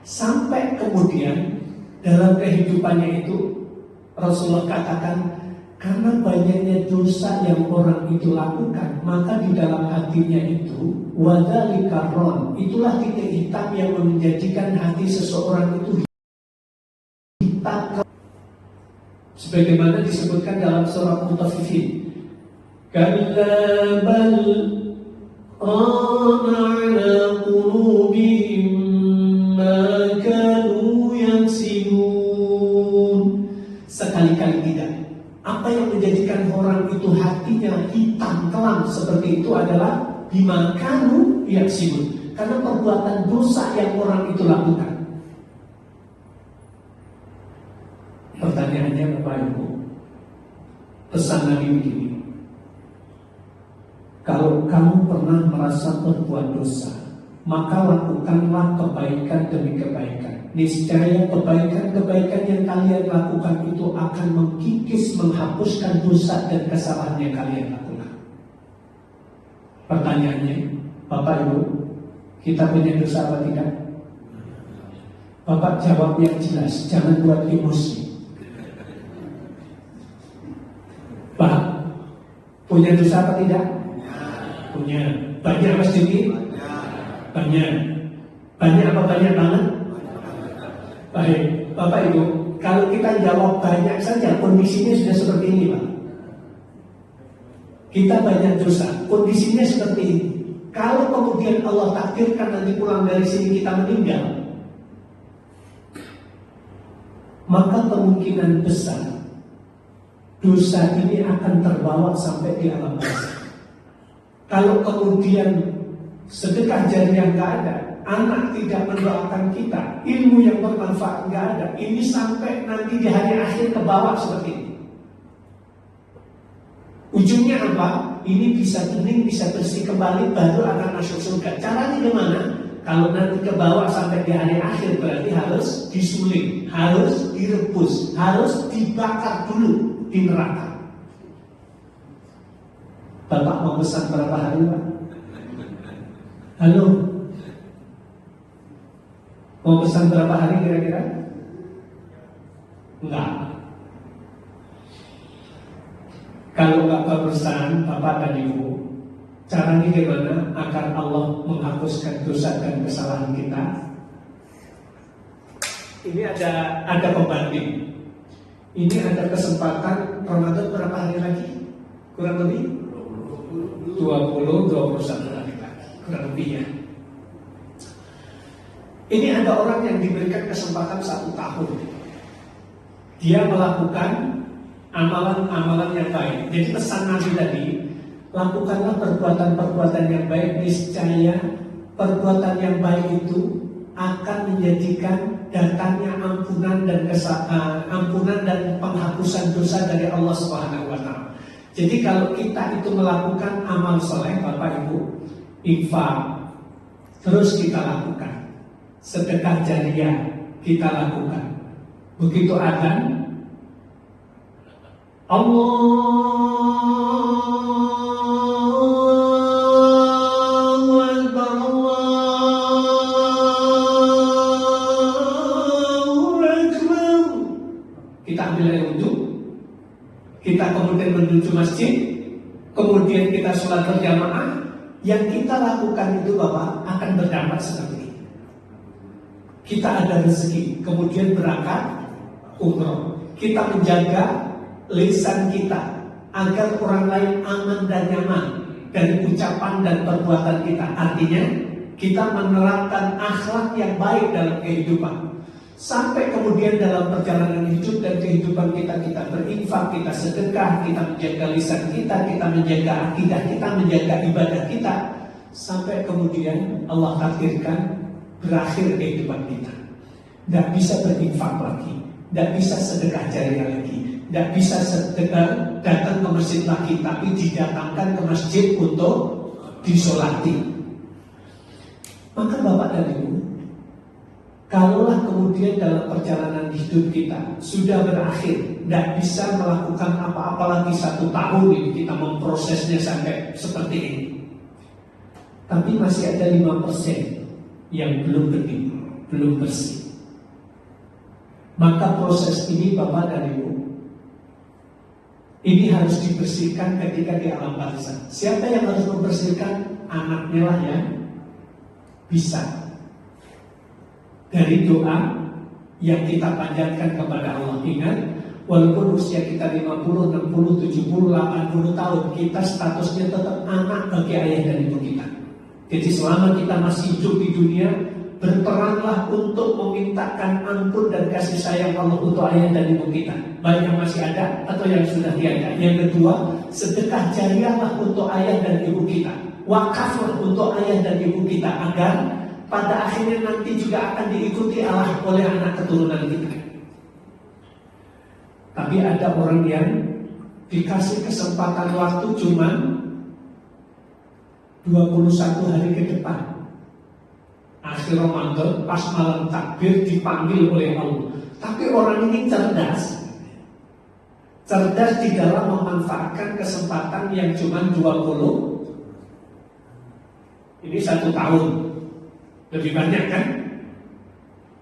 Sampai kemudian dalam kehidupannya itu Rasulullah katakan, karena banyaknya dosa yang orang itu lakukan, maka di dalam hatinya itu wadzalika ron, itulah titik hitam yang menjadikan hati seseorang itu hitam. Sebagaimana disebutkan dalam surah Mutaffifin, kalla bal rana ala qulubihim ma kanu yaksibun. Sekali-kali tidak. Apa yang menjadikan orang itu hatinya hitam kelam seperti itu adalah bima kanu yaksibun, karena perbuatan dosa yang orang itu lakukan. Pertanyaannya Bapak Ibu, pesan Nabi begini, kalau kamu pernah merasa berbuat dosa, maka lakukanlah kebaikan demi kebaikan. Niscaya kebaikan-kebaikan yang kalian lakukan itu akan mengkikis, menghapuskan dosa dan kesalahan yang kalian lakukan. Pertanyaannya, Bapak Ibu, kita punya dosa apa tidak? Bapak jawab yang jelas, jangan buat emosi. Pak, punya dosa apa tidak? Punya. Banyak Mas Diki? Banyak. Banyak apa banyak banget? Baik, Bapak Ibu, kalau kita jawab banyak saja, kondisinya sudah seperti ini, Pak. Kita banyak dosa, kondisinya seperti ini. Kalau kemudian Allah takdirkan nanti pulang dari sini kita meninggal, maka kemungkinan besar dosa ini akan terbawa sampai di alam barzakh. Kalau kemudian sedekah jariah nggak ada, anak tidak mendoakan kita, ilmu yang bermanfaat nggak ada, ini sampai nanti di hari akhir ke bawah seperti ini. Ujungnya apa? Ini bisa bening, bisa bersih kembali, baru akan masuk surga. Caranya gimana? Kalau nanti ke bawah sampai di hari akhir, berarti harus disuling, harus direbus, harus dibakar dulu di neraka. Bapak mau pesan berapa hari, Pak? Halo? Mau pesan berapa hari kira-kira? Enggak. Kalau nggak berpesan, Bapak dan Ibu, caranya gimana agar Allah menghapuskan dosa dan kesalahan kita? Ini ada pembanding. Ini ada kesempatan Ramadan berapa hari lagi? Kurang lebih 21 hari lagi, kurang lebihnya. Ini ada orang yang diberikan kesempatan 1 tahun. Dia melakukan amalan-amalan yang baik. Jadi pesan Nabi tadi, lakukanlah perbuatan-perbuatan yang baik, niscaya perbuatan yang baik itu akan menjadikan datangnya ampunan dan penghapusan dosa dari Allah Subhanahu wa taala. Jadi kalau kita itu melakukan amal soleh, Bapak Ibu, infak, terus kita lakukan, sedekah jariah kita lakukan. Begitu adzan, Allahu Akbar, Allahu Akbar. Kita ambil air wudhu, kita kemudian menuju masjid, kemudian kita sholat berjamaah. Yang kita lakukan itu, Bapak, akan berdampak seperti ini. Kita ada rezeki, kemudian berangkat umroh. Kita menjaga lisan kita agar orang lain aman dan nyaman dari ucapan dan perbuatan kita. Artinya kita menerapkan akhlak yang baik dalam kehidupan. Sampai kemudian dalam perjalanan hidup dan kehidupan kita berinfak, kita sedekah, kita menjaga lisan kita menjaga akidah kita, menjaga ibadah kita. Sampai kemudian Allah takdirkan berakhir kehidupan kita. Tidak bisa berinfak lagi, tidak bisa sedekah jariah lagi, tidak bisa sedekah datang ke masjid lagi, tapi didatangkan ke masjid untuk disolati. Maka Bapak dan Ibu, kalaulah kemudian dalam perjalanan hidup kita sudah berakhir, tidak bisa melakukan apa-apa lagi 1 tahun ini, kita memprosesnya sampai seperti ini, tapi masih ada 5% yang belum bening, belum bersih. Maka proses ini Bapak dan Ibu, ini harus dibersihkan ketika di alam barzakh. Siapa yang harus membersihkan? Anaknya lah yang bisa. Dari doa yang kita panjatkan kepada Allah. Ingat, walaupun usia kita 50, 60, 70, 80 tahun, kita statusnya tetap anak bagi ayah dan ibu kita. Jadi selama kita masih hidup di dunia, berperanlah untuk memintakan ampun dan kasih sayang Allah untuk ayah dan ibu kita, baik yang masih ada atau yang sudah tiada. Yang kedua, sedekah jariahlah untuk ayah dan ibu kita, wakaflah untuk ayah dan ibu kita, agar pada akhirnya nanti juga akan diikuti oleh anak keturunan kita. Tapi ada orang yang dikasih kesempatan waktu cuma 21 hari ke depan. Akhir Ramadan, pas malam takbir dipanggil oleh Allah. Tapi orang ini cerdas di dalam memanfaatkan kesempatan yang cuma 20. Ini 1 tahun. Lebih banyak kan?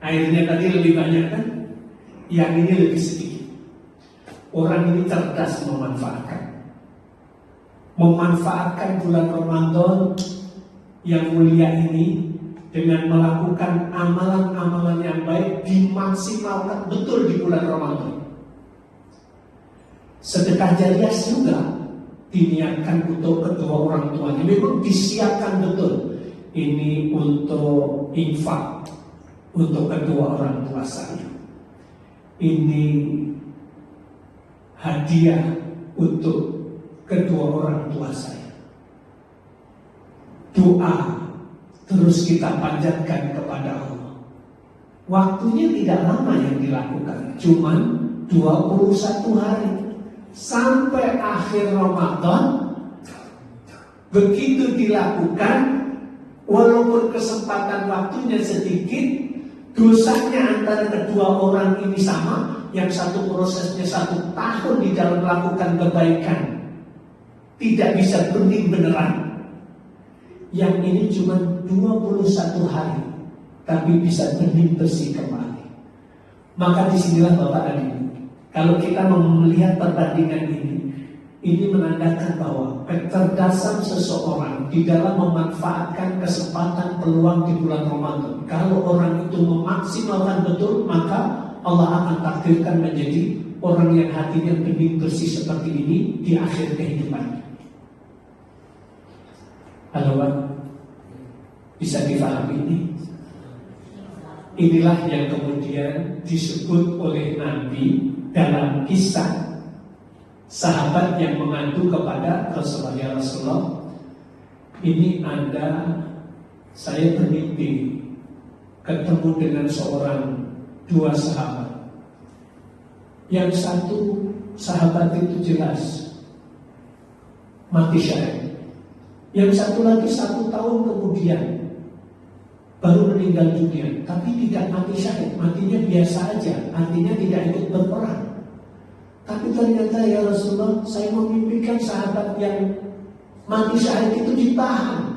Airnya tadi lebih banyak kan? Yang ini lebih sedikit. Orang ini cerdas memanfaatkan bulan Ramadan yang mulia ini dengan melakukan amalan-amalan yang baik dimaksimalkan betul di bulan Ramadan. Sedekah jariah juga diniatkan untuk kedua orang tuanya, memang disiapkan betul. Ini untuk infak untuk kedua orang tua saya. Ini hadiah untuk kedua orang tua saya. Doa terus kita panjatkan kepada Allah. Waktunya tidak lama yang dilakukan, cuman 21 hari sampai akhir Ramadan. Begitu dilakukan, walaupun kesempatan waktunya sedikit, dosanya antara kedua orang ini sama. Yang satu prosesnya 1 tahun di dalam melakukan kebaikan, tidak bisa bening beneran. Yang ini cuma 21 hari, tapi bisa bening bersih kembali. Maka disinilah Bapak dan Ibu, kalau kita melihat perbandingan ini menandakan bahwa kecerdasan seseorang di dalam memanfaatkan kesempatan peluang di bulan Ramadan. Kalau orang itu memaksimalkan betul, maka Allah akan takdirkan menjadi orang yang hatinya bening bersih seperti ini di akhir kehidupannya. Halo Pak, bisa difahami ini? Inilah yang kemudian disebut oleh Nabi dalam kisah sahabat yang mengadu kepada Rasulullah, ya Rasulullah, ini saya bermimpi ketemu dengan dua sahabat. Yang satu sahabat itu jelas mati syahid. Yang satu lagi 1 tahun kemudian baru meninggal dunia, tapi tidak mati syahid, matinya biasa aja, artinya tidak ikut berperang. Tapi ternyata ya Rasulullah, saya memimpikan sahabat yang mati syahid itu ditahan,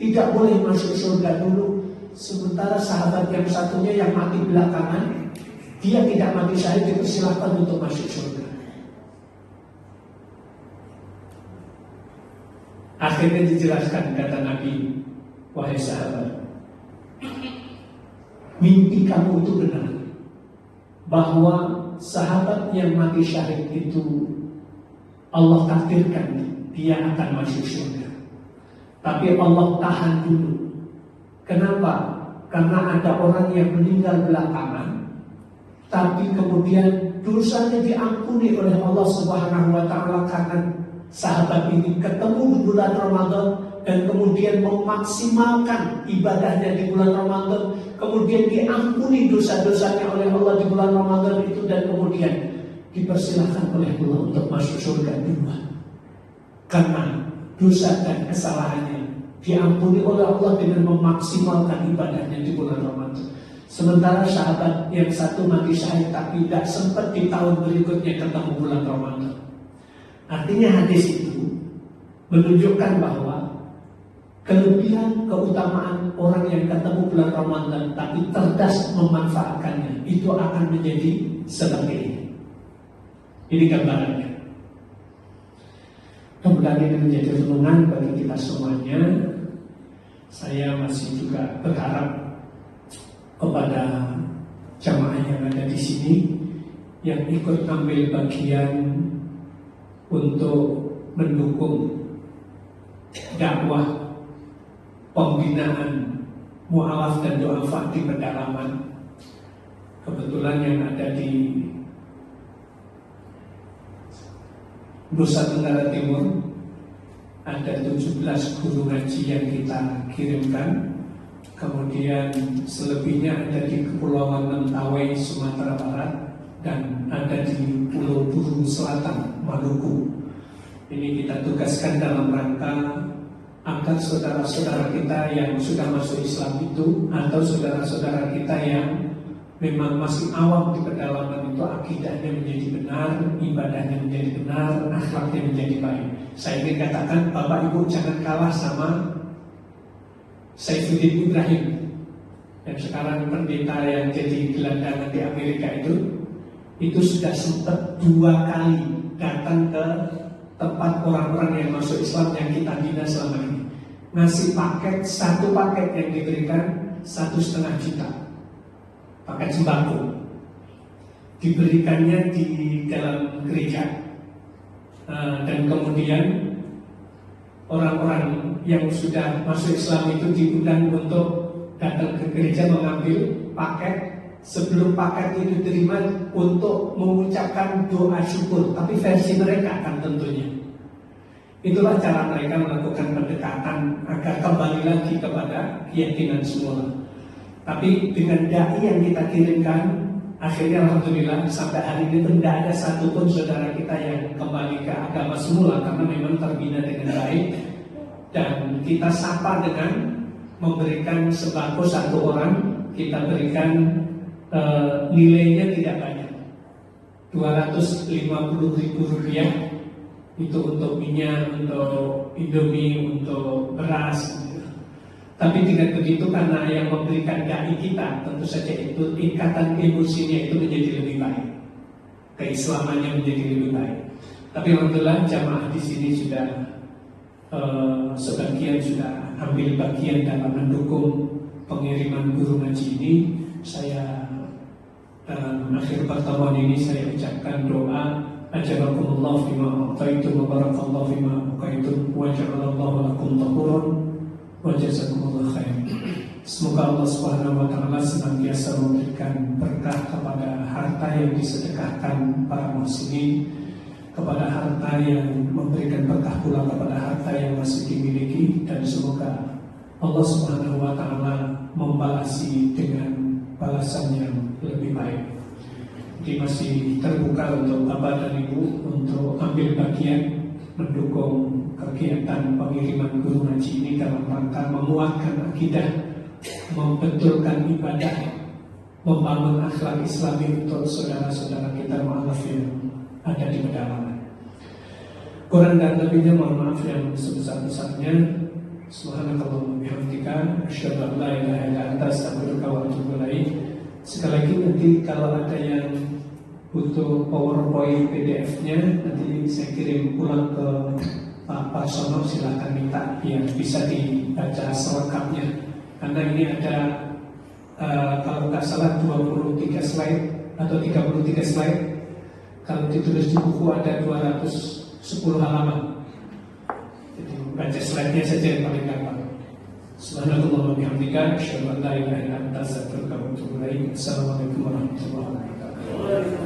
tidak boleh masuk surga dulu. Sementara sahabat yang satunya yang mati belakangan, dia tidak mati syahid, dipersilahkan untuk masuk surga. Akhirnya dijelaskan, kata Nabi, wahai sahabat, mimpi kamu itu benar, bahwa sahabat yang mati syahid itu Allah takdirkan dia akan masuk surga, tapi Allah tahan dulu. Kenapa? Karena ada orang yang meninggal belakangan, tapi kemudian dosanya diampuni oleh Allah Subhanahu wa Ta'ala karena sahabat ini ketemu di bulan Ramadan dan kemudian memaksimalkan ibadahnya di bulan Ramadan, kemudian diampuni dosa-dosanya oleh Allah di bulan Ramadan itu, dan kemudian dipersilahkan oleh Allah untuk masuk surga duluan karena dosa dan kesalahannya diampuni oleh Allah dengan memaksimalkan ibadahnya di bulan Ramadan. Sementara sahabat yang satu mati syahid tapi tidak sempat di tahun berikutnya ketemu bulan Ramadan. Artinya hadis itu menunjukkan bahwa kelebihan keutamaan orang yang ketemu bulan Ramadan tapi cerdas memanfaatkannya itu akan menjadi seperti ini. Ini gambarannya. Kemudian ini menjadi renungan bagi kita semuanya. Saya masih juga berharap kepada jamaah yang ada di sini yang ikut ambil bagian untuk mendukung dakwah pembinaan mu'alaf dan du'afa di pedalaman. Kebetulan yang ada di Nusa Tenggara Timur ada 17 guru ngaji yang kita kirimkan. Kemudian selebihnya ada di Kepulauan Mentawai, Sumatera Barat, dan ada di Pulau Buru Selatan, Maluku. Ini kita tugaskan dalam rangka agar saudara-saudara kita yang sudah masuk Islam itu, atau saudara-saudara kita yang memang masih awam di pedalaman itu, akidahnya menjadi benar, ibadahnya menjadi benar, akhlaknya menjadi baik. Saya ingin katakan, Bapak Ibu jangan kalah sama Saifuddin Ibrahim yang sekarang pendeta yang jadi gelandangan di Amerika itu sudah sempat 2 kali datang ke tempat orang-orang yang masuk Islam yang kita bina selama ini. ngasih paket, satu paket yang diberikan 1,5 juta paket sembako, diberikannya di dalam gereja. Dan kemudian orang-orang yang sudah masuk Islam itu diundang untuk datang ke gereja mengambil paket. Sebelum paket itu diterima untuk mengucapkan doa syukur, tapi versi mereka kan tentunya. Itulah cara mereka melakukan pendekatan agar kembali lagi kepada keyakinan semula. Tapi dengan dai yang kita kirimkan, akhirnya alhamdulillah sampai hari ini tidak ada satupun saudara kita yang kembali ke agama semula, karena memang terbina dengan baik. Dan kita sapa dengan memberikan sembako satu orang, kita berikan nilainya tidak banyak, 250.000 rupiah. Itu untuk minyak, untuk Indomie, untuk beras. Tapi dengan begitu, karena yang memberikan dai kita, tentu saja itu ikatan emosinya itu menjadi lebih baik, keislamannya menjadi lebih baik. Tapi alhamdulillah jamaah di sini sudah sebagian sudah ambil bagian dalam mendukung pengiriman guru ngaji ini. Saya dalam akhir pertemuan ini saya ucapkan doa, ajarakumullah fima a'taitum wa barakallahu fima abqaitum wa ja'alallahu lakum tahurun wa jazakumullah khair. Semoga Allah Subhanahu wa taala senantiasa memberikan berkah kepada harta yang disedekahkan para muslimin, kepada harta yang memberikan berkah pula kepada harta yang masih dimiliki, dan semoga Allah Subhanahu wa taala membalasi dengan balasan yang lebih baik. Jadi masih terbuka untuk Bapak dan Ibu untuk ambil bagian mendukung kegiatan pengiriman guru ngaji ini dalam rangka menguatkan akidah, membetulkan ibadah, membangun akhlak Islami untuk saudara-saudara kita mu'alaf yang ada di pedalaman. Kurang dan lebihnya mohon maaf yang sebesar-besarnya. Subhanakallahumma bihamdika asyhadu an la ilaha illa anta astaghfiruka wa atubu ilaik. Sekali lagi, nanti kalau ada yang butuh PowerPoint PDF-nya, nanti saya kirim pulang ke Pak Parsono, silahkan minta biar bisa dibaca selengkapnya. Karena ini ada kalau nggak salah 23 slide atau 33 slide. Kalau ditulis di buku ada 210 halaman. Jadi baca slide-nya saja yang paling gampang. Subhanallah wa bihamdika asyhadu an la ilaha illa anta astaghfiruka wa atubu ilaik. Assalamualaikum warahmatullahi wabarakatuh.